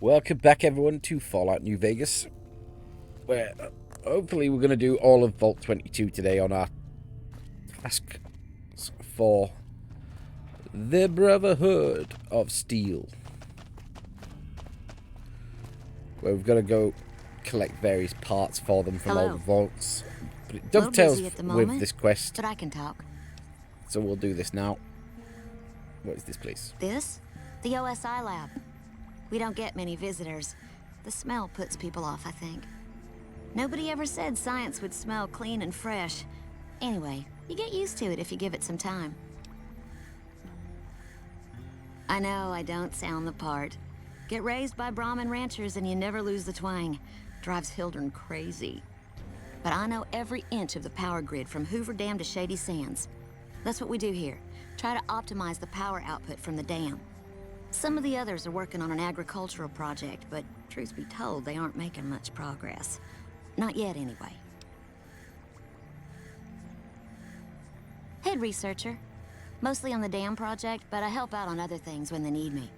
Welcome back, everyone, to Fallout New Vegas, where hopefully we're going to do all of Vault 22 today on our task for the Brotherhood of Steel, where we've got to go collect various parts for them from all the vaults. But it dovetails with this quest, but I can talk. So we'll do this now. What is this place? This? The OSI lab. We don't get many visitors. The smell puts people off, I think. Nobody ever said science would smell clean and fresh. Anyway, you get used to it if you give it some time. I know I don't sound the part. Get raised by Brahmin ranchers and you never lose the twang. Drives Hildern crazy. But I know every inch of the power grid from Hoover Dam to Shady Sands. That's what we do here. Try to optimize the power output from the dam. Some of the others are working on an agricultural project, but truth be told, they aren't making much progress. Not yet, anyway. Head researcher. Mostly on the dam project, but I help out on other things when they need me.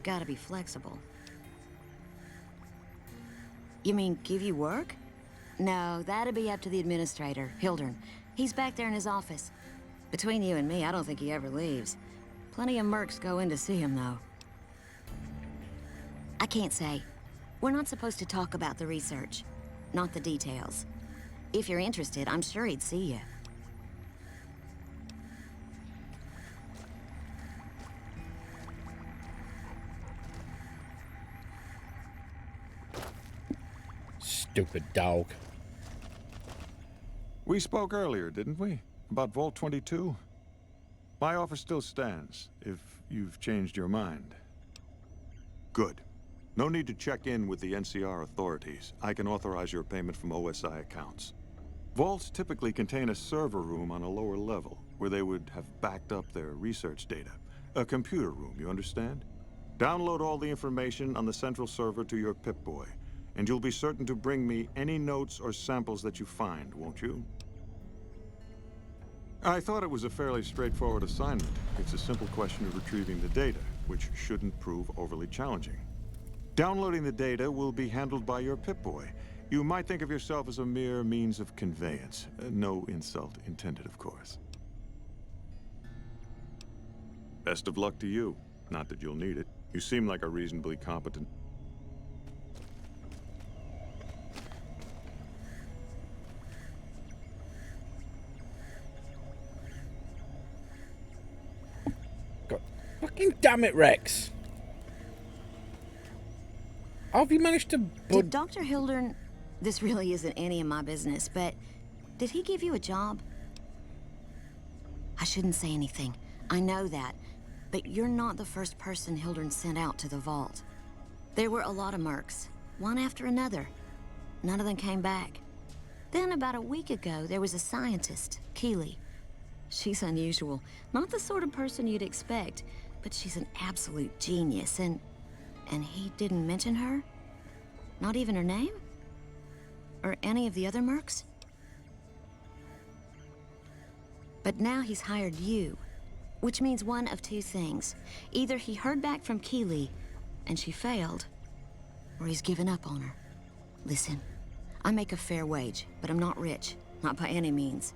Gotta be flexible. You mean give you work? No, that'd be up to the administrator, Hildern. He's back there in his office. Between you and me, I don't think he ever leaves. Plenty of mercs go in to see him, though. I can't say. We're not supposed to talk about the research, not the details. If you're interested, I'm sure he'd see you. Stupid dog. We spoke earlier, didn't we? About Vault 22? My offer still stands, if you've changed your mind. Good. No need to check in with the NCR authorities. I can authorize your payment from OSI accounts. Vaults typically contain a server room on a lower level, where they would have backed up their research data. A computer room, you understand? Download all the information on the central server to your Pip-Boy, and you'll be certain to bring me any notes or samples that you find, won't you? I thought it was a fairly straightforward assignment. It's a simple question of retrieving the data, which shouldn't prove overly challenging. Downloading the data will be handled by your Pip-Boy. You might think of yourself as a mere means of conveyance. No insult intended, of course. Best of luck to you. Not that you'll need it. You seem like a reasonably competent... Fucking damn it, Rex. How have you managed to... Did Dr. Hildern... This really isn't any of my business, but... Did he give you a job? I shouldn't say anything. I know that. But you're not the first person Hildern sent out to the vault. There were a lot of mercs. One after another. None of them came back. Then about a week ago, there was a scientist, Keely. She's unusual. Not the sort of person you'd expect. But she's an absolute genius, and he didn't mention her? Not even her name? Or any of the other mercs? But now he's hired you, which means one of two things. Either he heard back from Keely, and she failed, or he's given up on her. Listen, I make a fair wage, but I'm not rich, not by any means.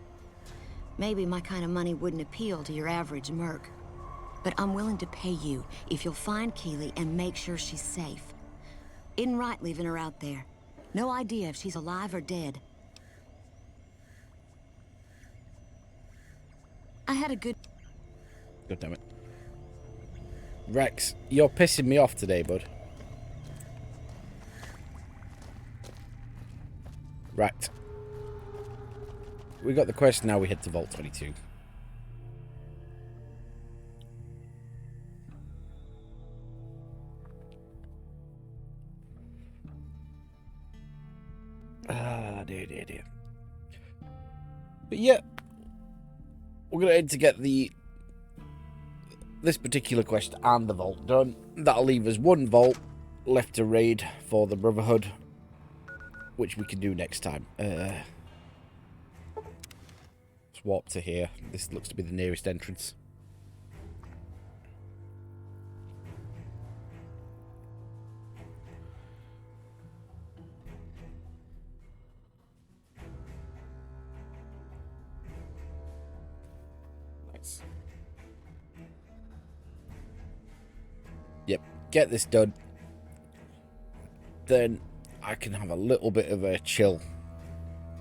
Maybe my kind of money wouldn't appeal to your average merc. But I'm willing to pay you if you'll find Keely and make sure she's safe. Isn't right leaving her out there. No idea if she's alive or dead. I had a good... God damn it. Rex, you're pissing me off today, bud. Right. We got the quest, now we head to Vault 22. Dear. But yeah, we're gonna aim to get this particular quest and the vault done. That'll leave us one vault left to raid for the Brotherhood, which we can do next time. Swap to here. This looks to be the nearest entrance. Yep, get this done. Then I can have a little bit of a chill.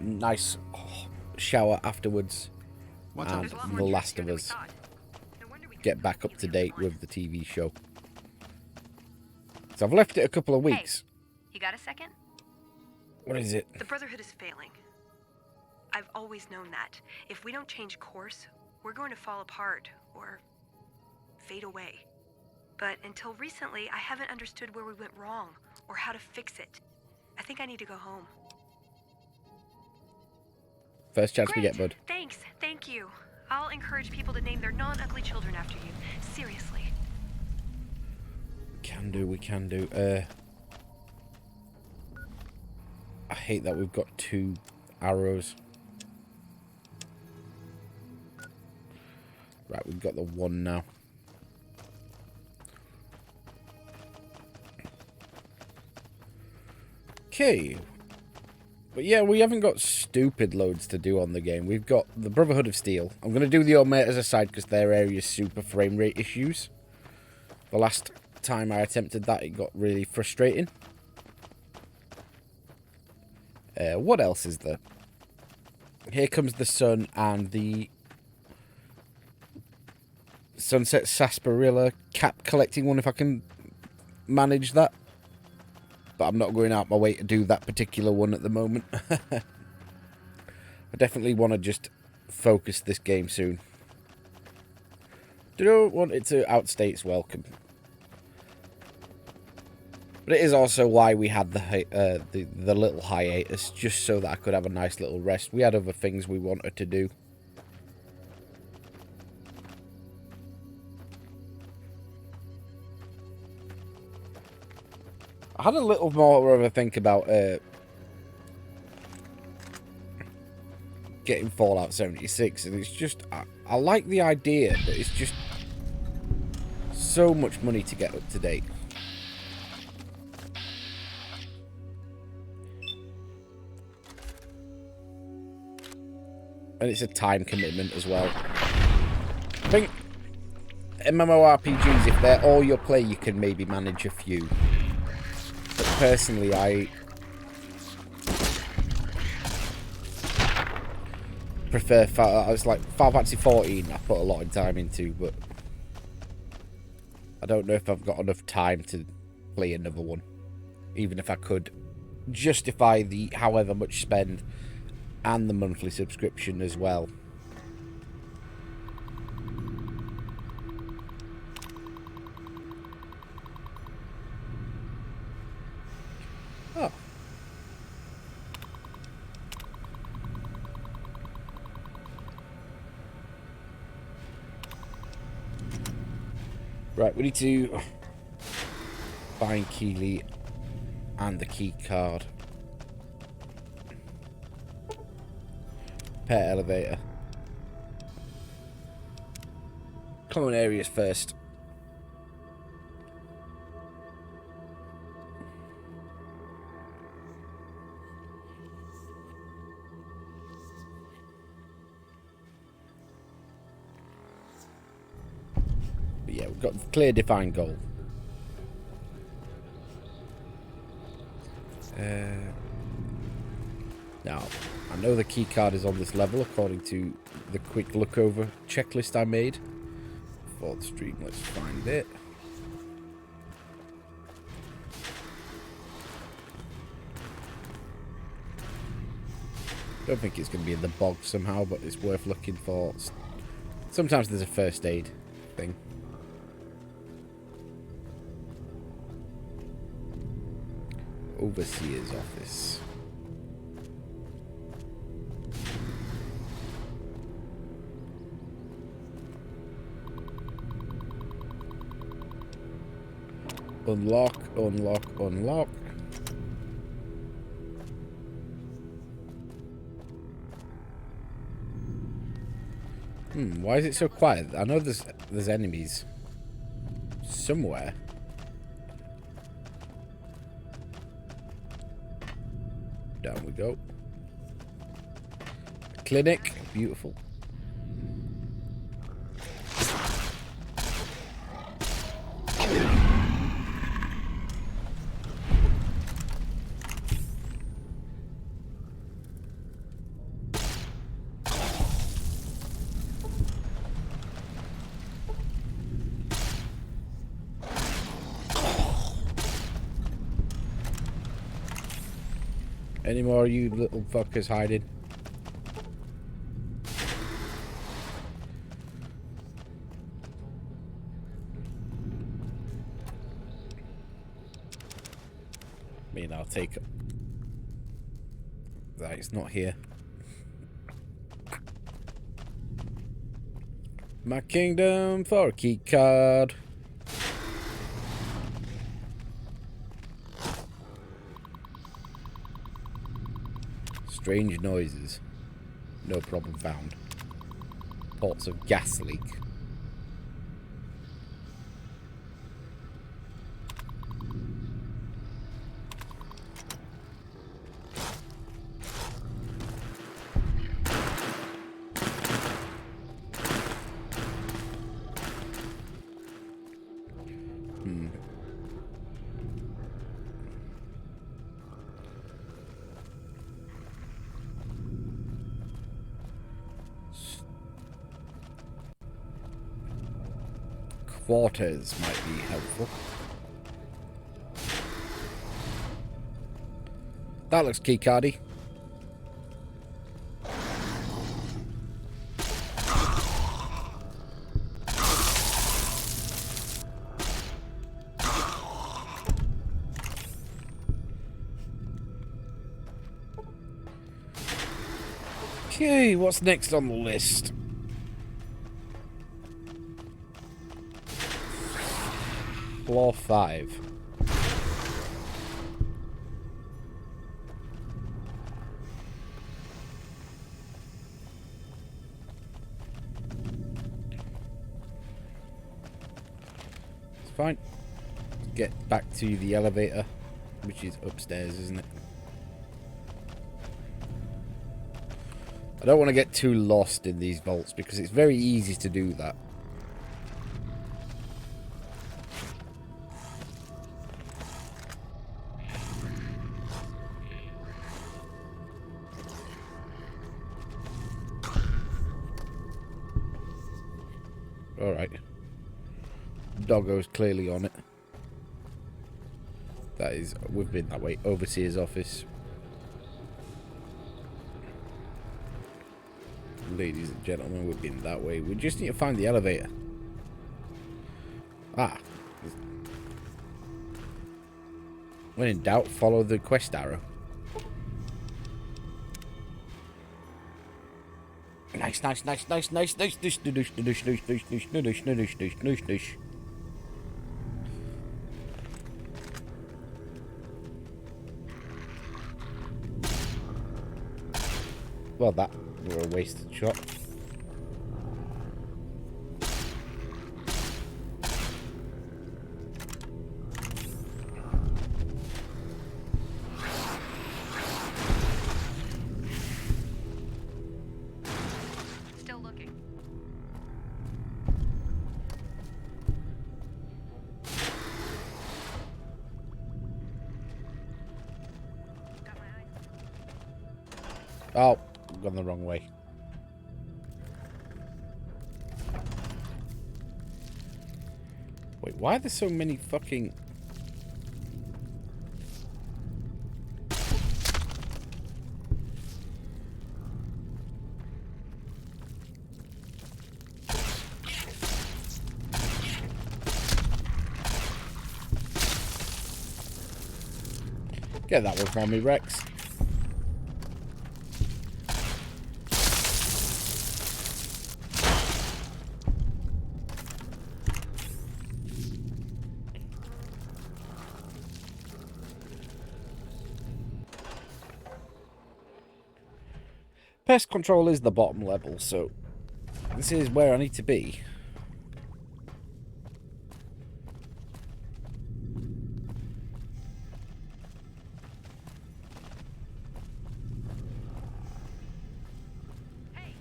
Nice shower afterwards. And The Last of Us. Get back up to date with the TV show. So I've left it a couple of weeks. Hey, you got a second? What is it? The Brotherhood is failing. I've always known that. If we don't change course, we're going to fall apart, or fade away. But until recently, I haven't understood where we went wrong, or how to fix it. I think I need to go home. First chance we Great. get, bud. Thanks. Thank you. I'll encourage people to name their non-ugly children after you. Seriously. We can do. I hate that we've got 2 arrows. Right, we've got the 1 now. Okay. But yeah, we haven't got stupid loads to do on the game. We've got the Brotherhood of Steel. I'm going to do the Ometers aside because their area is super frame rate issues. The last time I attempted that, it got really frustrating. What else is there? Here Comes the Sun and the Sunset Sarsaparilla cap collecting one, if I can manage that. But I'm not going out my way to do that particular one at the moment. I definitely want to just focus this game soon. Don't want it to outstay its welcome. But it is also why we had the little hiatus, just so that I could have a nice little rest. We had other things we wanted to do. I had a little more of a think about getting Fallout 76, and it's just, I like the idea, but it's just so much money to get up to date. And it's a time commitment as well. I think MMORPGs, if they're all your play, you can maybe manage a few. But personally, I prefer I was like Final Fantasy 14. I put a lot of time into, but I don't know if I've got enough time to play another one. Even if I could justify the however much spend and the monthly subscription as well. Oh. Right, we need to find Keely and the key card. Pet elevator. Common areas first. But yeah, we've got a clear defined goal. Now, I know the key card is on this level according to the quick look over checklist I made for the stream. Let's find it. Don't think it's going to be in the bog somehow, but it's worth looking for. Sometimes there's a first aid thing. Overseer's office. Unlock, unlock, unlock. Why is it so quiet? I know there's enemies somewhere. Down we go. Clinic, beautiful. Any more of you little fuckers hiding? I mean, I'll take it. That it's not here. My kingdom for a key card. Strange noises. No problem found. Reports of gas leak. Quarters might be helpful. That looks keycardy. Okay, what's next on the list? Floor 5. It's fine. Let's get back to the elevator, which is upstairs, isn't it? I don't want to get too lost in these vaults because it's very easy to do that. Alright. Doggo's clearly on it. That is, we've been that way. Overseer's office. Ladies and gentlemen, we've been that way. We just need to find the elevator. Ah. When in doubt, follow the quest arrow. Nice. Well, that were a wasted shot. Still looking. Got my eyes. Oh, gone the wrong way. Wait, why are there so many fucking... Get that one for me, Rex. Pest control is the bottom level, so this is where I need to be. Hey.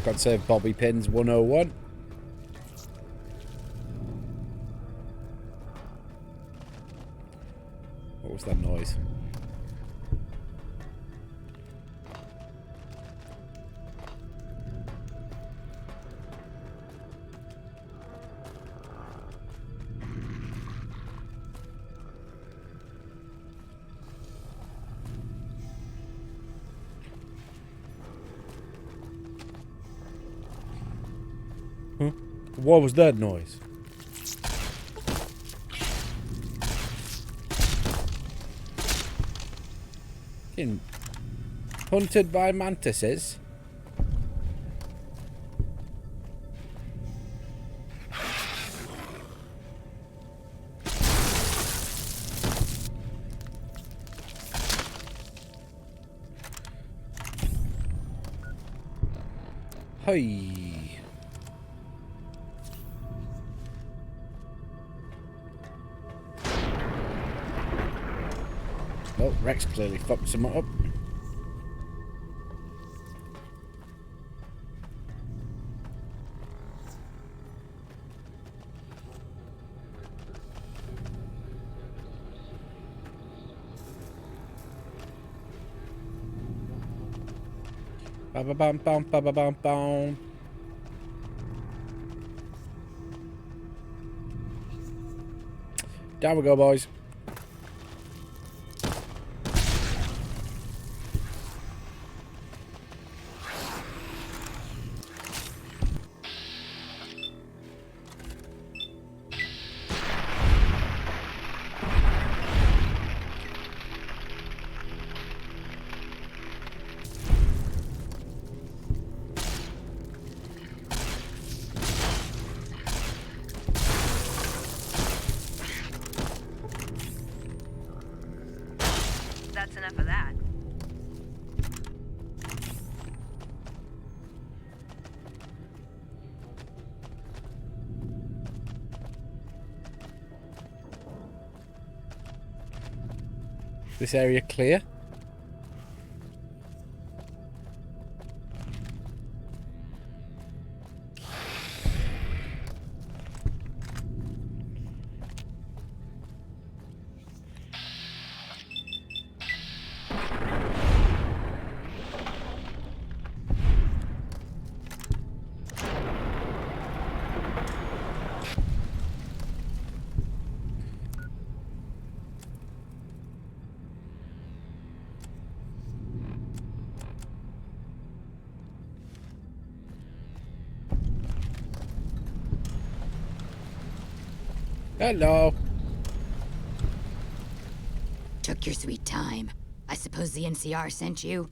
can't save bobby pins 101. What was that noise? Huh? What was that noise? Getting hunted by mantises? Hey. Well, Rex clearly fucked some up. Ba ba bam bam ba ba bam bam. Down we go, boys. That's enough of that. This area clear? Hello. Took your sweet time. I suppose the NCR sent you?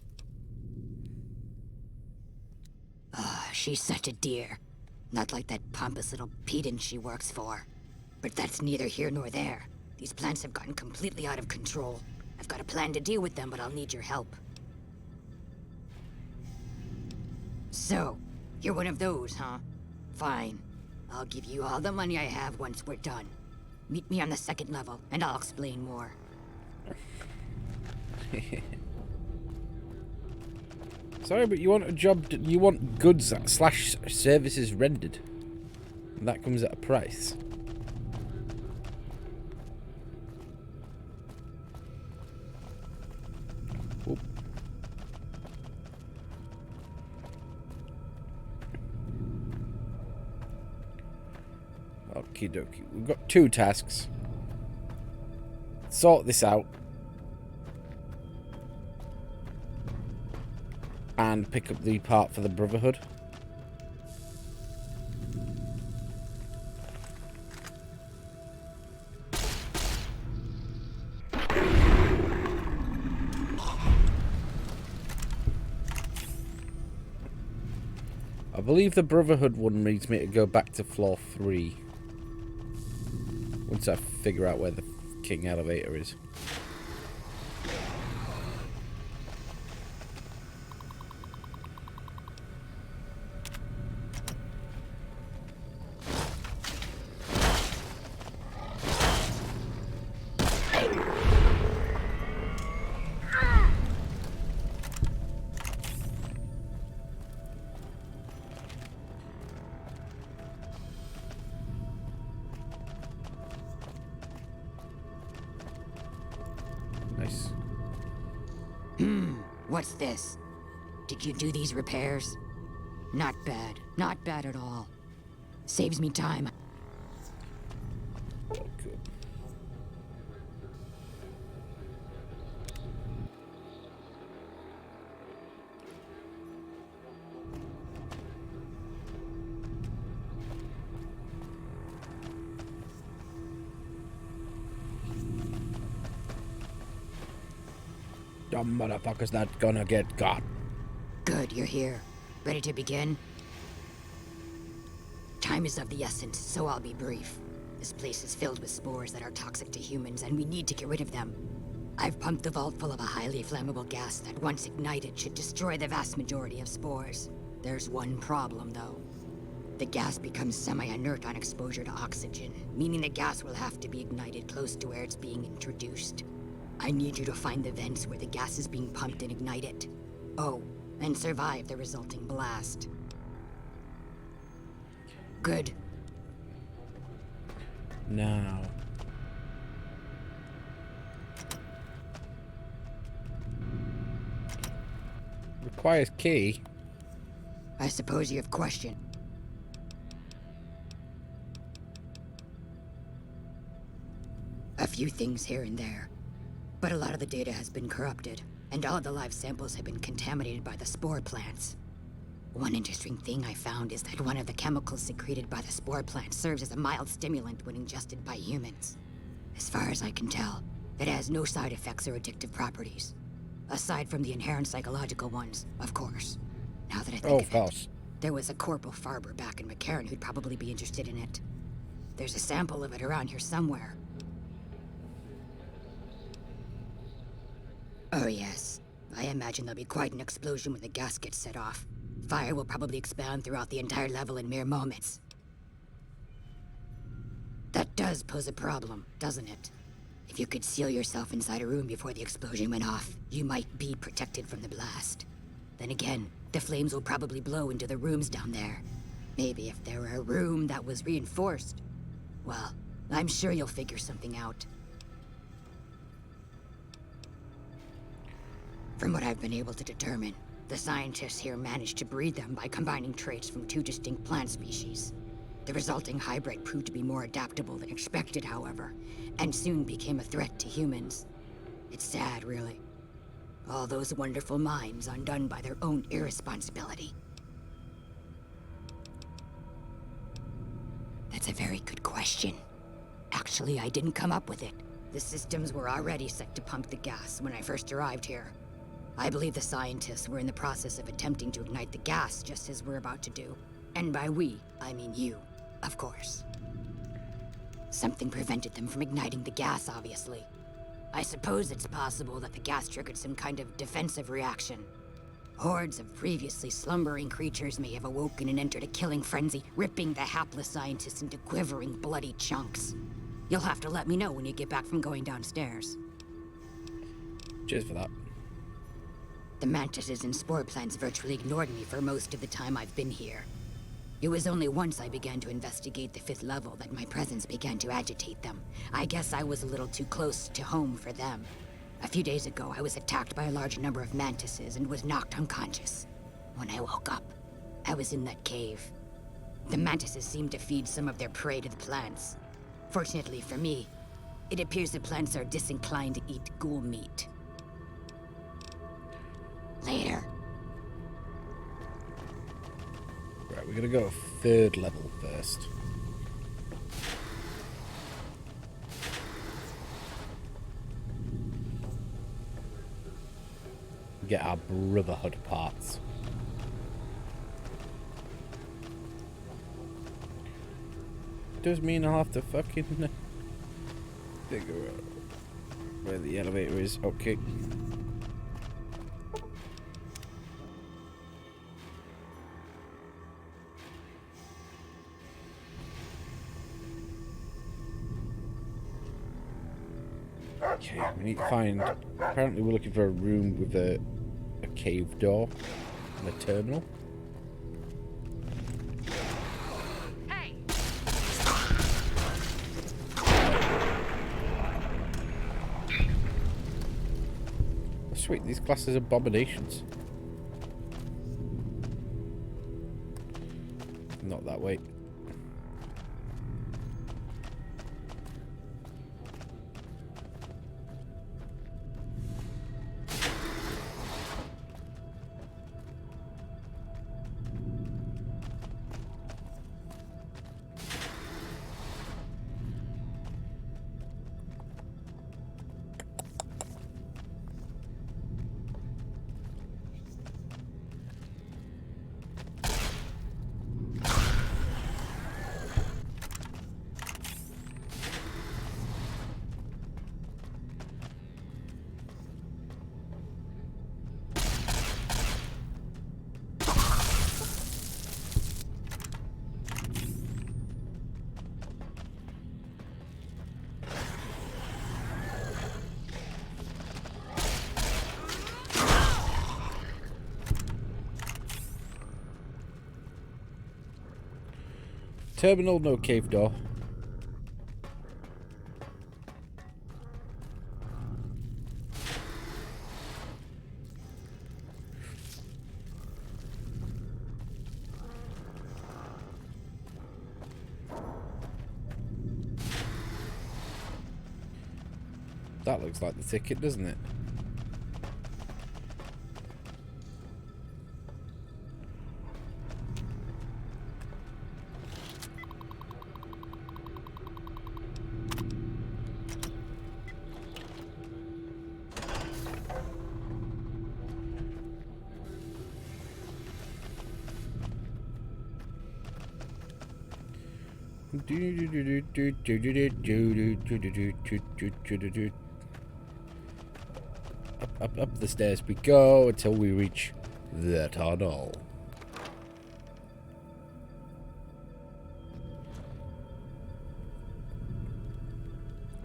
Ah, she's such a dear. Not like that pompous little pedant she works for. But that's neither here nor there. These plants have gotten completely out of control. I've got a plan to deal with them, but I'll need your help. So, you're one of those, huh? Fine. I'll give you all the money I have once we're done. Meet me on the second level, and I'll explain more. Sorry, but you want a job, you want goods / services rendered. And that comes at a price. Oop. Okie dokie. We've got 2 tasks. Sort this out. And pick up the part for the Brotherhood. I believe the Brotherhood one needs me to go back to floor 3. Once I figure out where the King elevator is. What's this? Did you do these repairs? Not bad. Not bad at all. Saves me time. Okay. Dumb motherfucker's not gonna get caught. Good, you're here. Ready to begin? Time is of the essence, so I'll be brief. This place is filled with spores that are toxic to humans, and we need to get rid of them. I've pumped the vault full of a highly flammable gas that, once ignited, should destroy the vast majority of spores. There's one problem, though. The gas becomes semi-inert on exposure to oxygen, meaning the gas will have to be ignited close to where it's being introduced. I need you to find the vents where the gas is being pumped and ignite it. Oh, and survive the resulting blast. Good. Now. Requires key. I suppose you have question. A few things here and there. But a lot of the data has been corrupted, and all of the live samples have been contaminated by the spore plants. One interesting thing I found is that one of the chemicals secreted by the spore plant serves as a mild stimulant when ingested by humans. As far as I can tell, it has no side effects or addictive properties. Aside from the inherent psychological ones, of course. Now that I think Of course. there was a Corporal Farber back in McCarran who'd probably be interested in it. There's a sample of it around here somewhere. Oh yes. I imagine there'll be quite an explosion when the gas gets set off. Fire will probably expand throughout the entire level in mere moments. That does pose a problem, doesn't it? If you could seal yourself inside a room before the explosion went off, you might be protected from the blast. Then again, the flames will probably blow into the rooms down there. Maybe if there were a room that was reinforced. Well, I'm sure you'll figure something out. From what I've been able to determine, the scientists here managed to breed them by combining traits from two distinct plant species. The resulting hybrid proved to be more adaptable than expected, however, and soon became a threat to humans. It's sad, really. All those wonderful minds undone by their own irresponsibility. That's a very good question. Actually, I didn't come up with it. The systems were already set to pump the gas when I first arrived here. I believe the scientists were in the process of attempting to ignite the gas just as we're about to do. And by we, I mean you, of course. Something prevented them from igniting the gas, obviously. I suppose it's possible that the gas triggered some kind of defensive reaction. Hordes of previously slumbering creatures may have awoken and entered a killing frenzy, ripping the hapless scientists into quivering, bloody chunks. You'll have to let me know when you get back from going downstairs. Cheers for that. The mantises and spore plants virtually ignored me for most of the time I've been here. It was only once I began to investigate the 5th level that my presence began to agitate them. I guess I was a little too close to home for them. A few days ago, I was attacked by a large number of mantises and was knocked unconscious. When I woke up, I was in that cave. The mantises seemed to feed some of their prey to the plants. Fortunately for me, it appears the plants are disinclined to eat ghoul meat. Later. Right, we're gonna go 3rd level first. Get our Brotherhood parts. Does mean I'll have to fucking figure out where the elevator is. Okay. Okay, we need to find... Apparently we're looking for a room with a cave door and a terminal. Hey! Let's Sweet, these classes are abominations. Not that way. Terminal, no cave door. That looks like the ticket, doesn't it? Up the stairs we go until we reach the tunnel.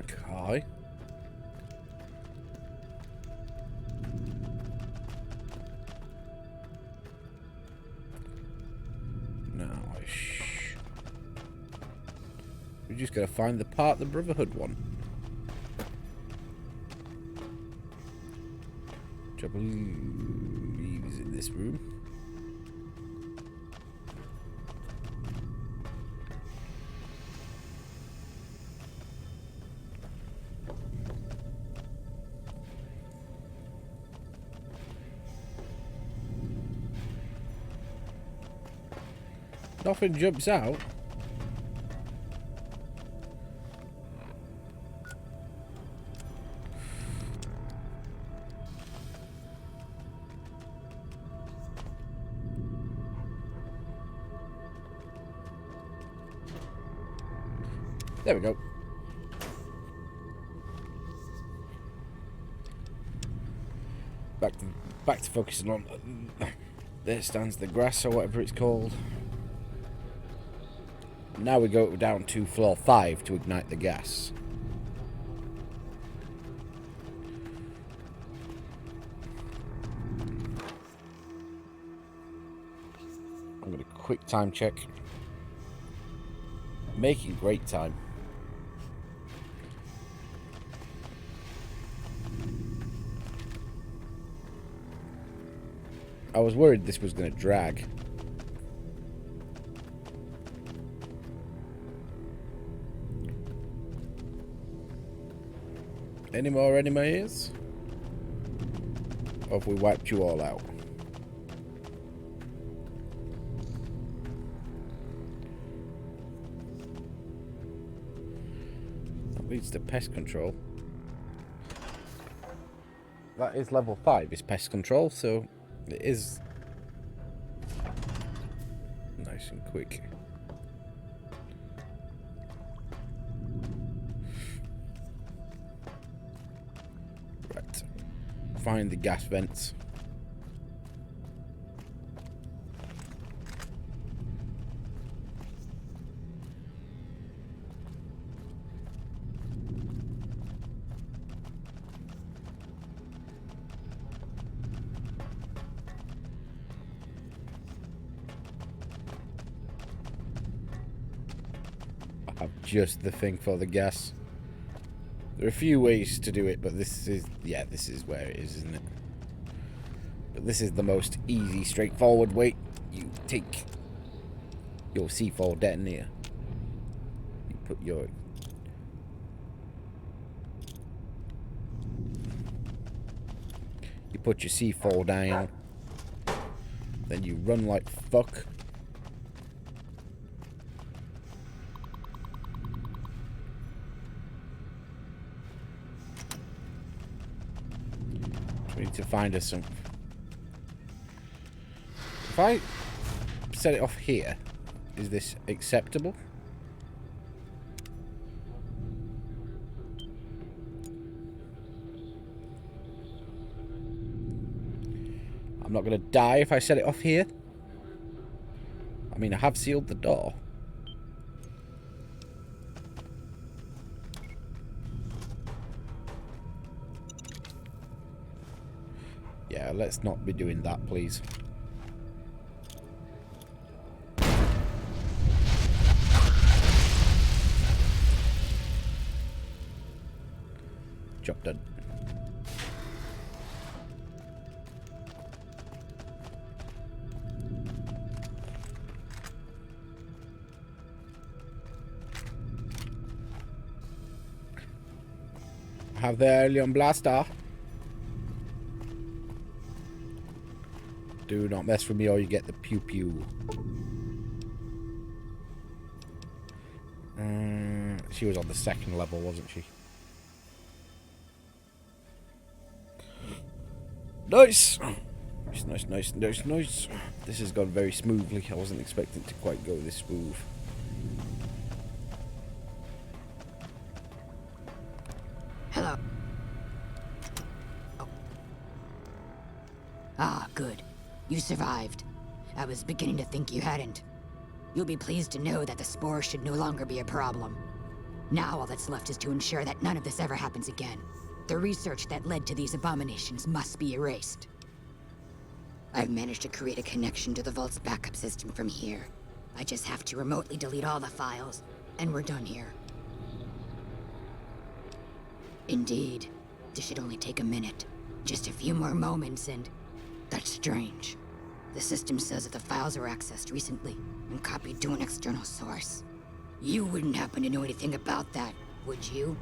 Okay. We just gotta find the part the Brotherhood want. Which I believe is in this room. Nothing jumps out. There we go. Back to focusing on. There stands the grass or whatever it's called. Now we go down to floor 5 to ignite the gas. I'm gonna quick time check. Making great time. I was worried this was going to drag. Any more enemies? Or have we wiped you all out? That leads to pest control. That is level 5, is pest control, so it is nice and quick. Right. Find the gas vents. Just the thing for the gas. There are a few ways to do it, but this is where it is, isn't it? But this is the most easy, straightforward way. You take your C4 detonator. You put your... You put your C4 down. Then you run like fuck. We need to find us some... If I set it off here, is this acceptable? I'm not going to die if I set it off here. I mean, I have sealed the door. Yeah, let's not be doing that, please. Job done. Have the alien blaster. Do not mess with me or you get the pew pew. She was on the second level, wasn't she? Nice! Nice. This has gone very smoothly. I wasn't expecting it to quite go this smooth. Hello. Oh. Ah, good. You survived. I was beginning to think you hadn't. You'll be pleased to know that the spore should no longer be a problem. Now all that's left is to ensure that none of this ever happens again. The research that led to these abominations must be erased. I've managed to create a connection to the Vault's backup system from here. I just have to remotely delete all the files, and we're done here. Indeed. This should only take a minute. Just a few more moments and... That's strange. The system says that the files were accessed recently and copied to an external source. You wouldn't happen to know anything about that, would you?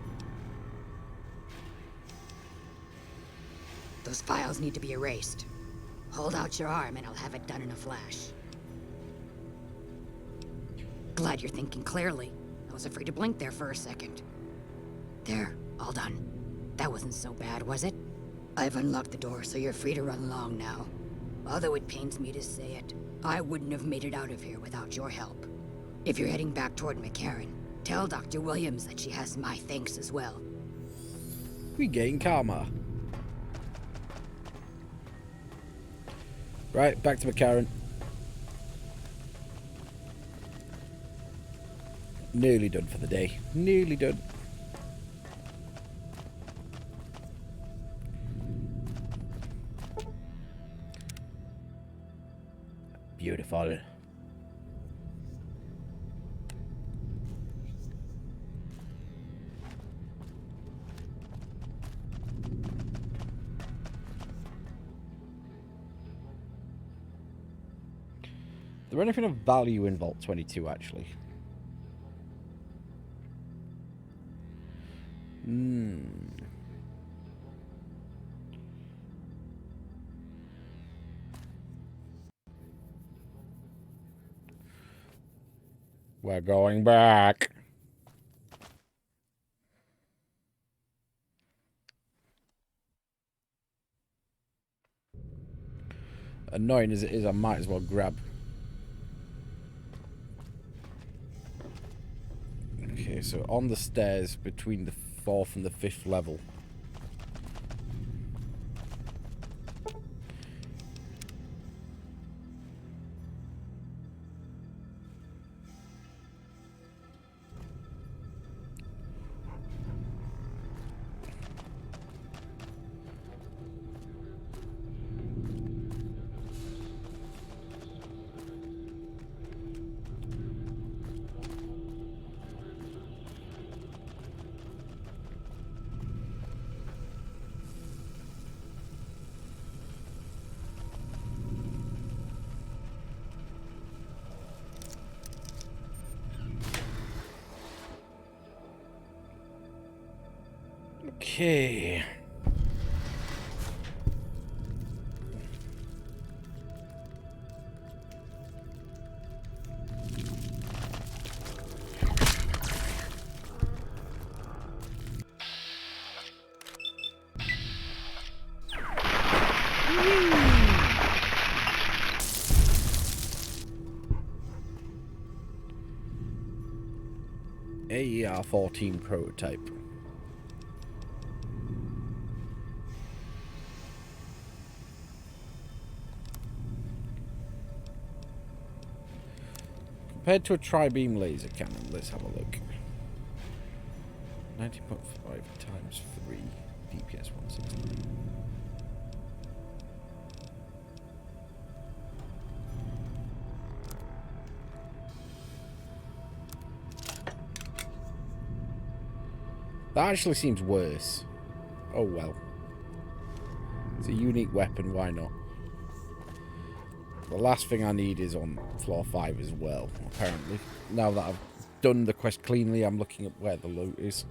Those files need to be erased. Hold out your arm and I'll have it done in a flash. Glad you're thinking clearly. I was afraid to blink there for a second. There, all done. That wasn't so bad, was it? I've unlocked the door, so you're free to run along now. Although it pains me to say it, I wouldn't have made it out of here without your help. If you're heading back toward McCarran, tell Dr. Williams that she has my thanks as well. We gain karma. Right, back to McCarran. Nearly done for the day. Nearly done. Beautiful. Is there anything of value in Vault 22, actually? We're going back. Annoying as it is, I might as well grab. Okay, so on the stairs between the 4th and the 5th level. Okay. AER-14 prototype. Compared to a tri-beam laser cannon, let's have a look. 90.5 times 3, DPS 169. That actually seems worse. Oh well. It's a unique weapon, why not? The last thing I need is on floor 5 as well, apparently. Now that I've done the quest cleanly, I'm looking at where the loot is.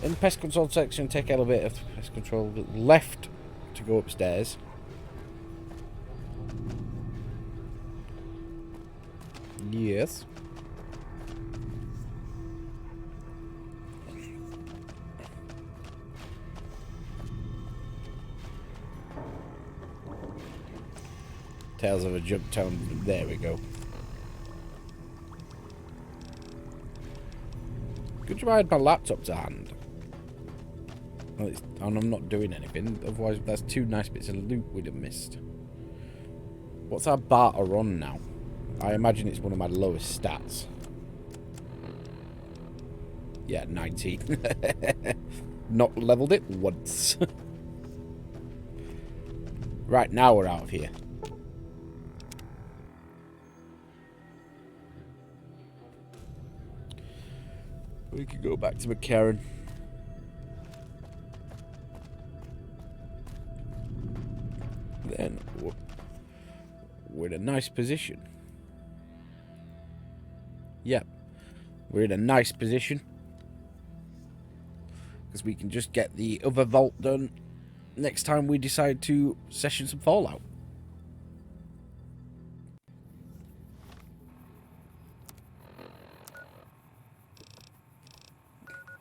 In the pest control section, take elevator to pest control. Left to go upstairs. Yes. Tales of a jump town. There we go. Good job I had my laptop to hand. And I'm not doing anything. Otherwise, that's 2 nice bits of loot we'd have missed. What's our barter on now? I imagine it's one of my lowest stats. Yeah, 19. Not leveled it once. Right, now we're out of here. We could go back to McCarran. Then we're in a nice position. Yep, we're in a nice position because we can just get the other vault done next time we decide to session some Fallout.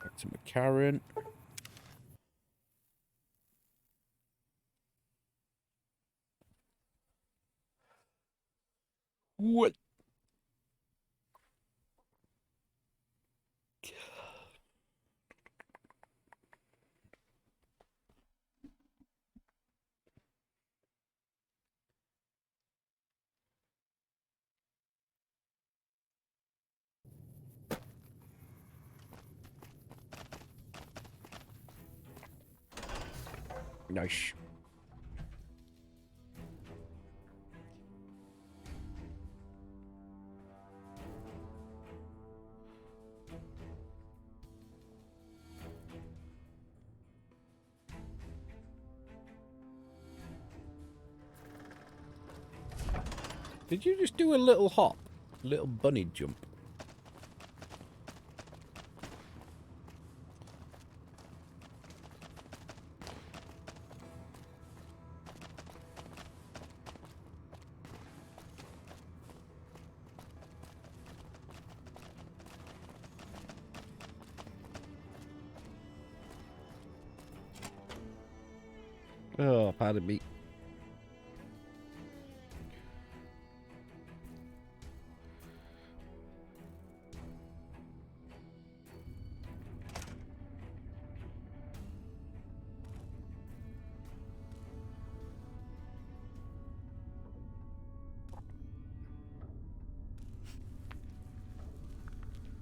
Back to McCarran. What? Nice. Did you just do a little hop? Little bunny jump? Oh, pardon me.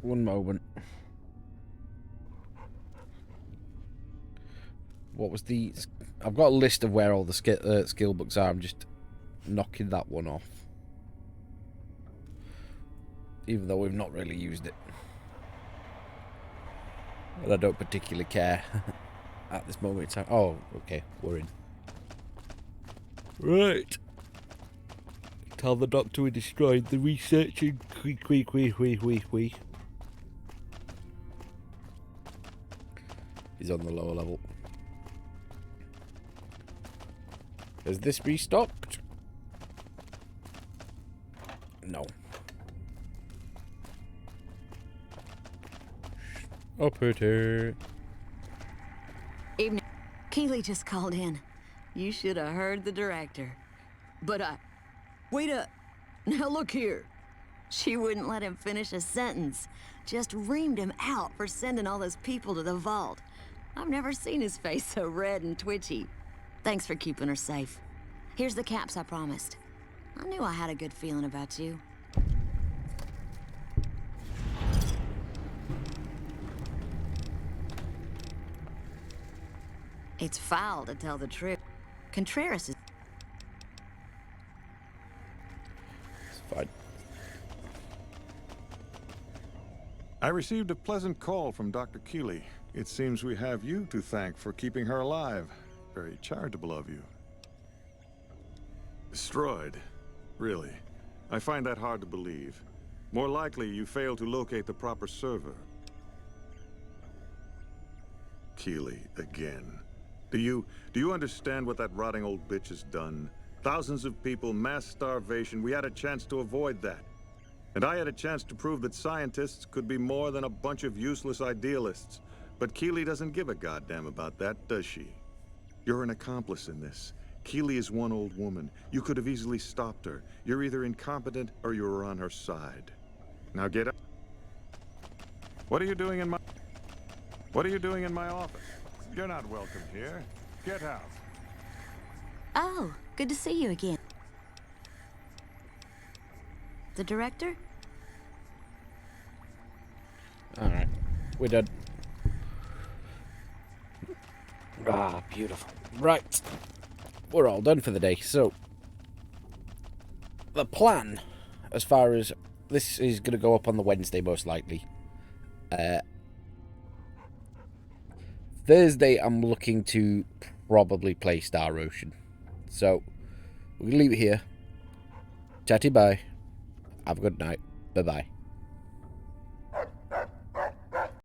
One moment. What was the... I've got a list of where all the skill books are. I'm just knocking that one off. Even though we've not really used it. And I don't particularly care at this moment in time. Oh, okay. We're in. Right. Tell the doctor we destroyed the researching. Is is on the lower level. Has this restocked? No. Operator. Evening. Keely just called in. You should have heard the director. But wait up. Now look here. She wouldn't let him finish a sentence. Just reamed him out for sending all those people to the vault. I've never seen his face so red and twitchy. Thanks for keeping her safe. Here's the caps I promised. I knew I had a good feeling about you. It's foul to tell the truth. Contreras is... It's fine. I received a pleasant call from Dr. Keely. It seems we have you to thank for keeping her alive. Very charitable of you. Destroyed? Really? I find that hard to believe. More likely, you failed to locate the proper server. Keely, again. Do you understand what that rotting old bitch has done? Thousands of people, mass starvation. We had a chance to avoid that. And I had a chance to prove that scientists could be more than a bunch of useless idealists. But Keely doesn't give a goddamn about that, does she? You're an accomplice in this. Keely is one old woman. You could have easily stopped her. You're either incompetent or you're on her side. Now get up. What are you doing in my office? You're not welcome here. Get out. Oh, good to see you again. The director? Alright. We're done. Ah, beautiful. Right. We're all done for the day. So, the plan, as far as this is going to go up on the Wednesday, most likely. Thursday, I'm looking to probably play Star Ocean. So, we're going to leave it here. Chatty bye. Have a good night. Bye-bye.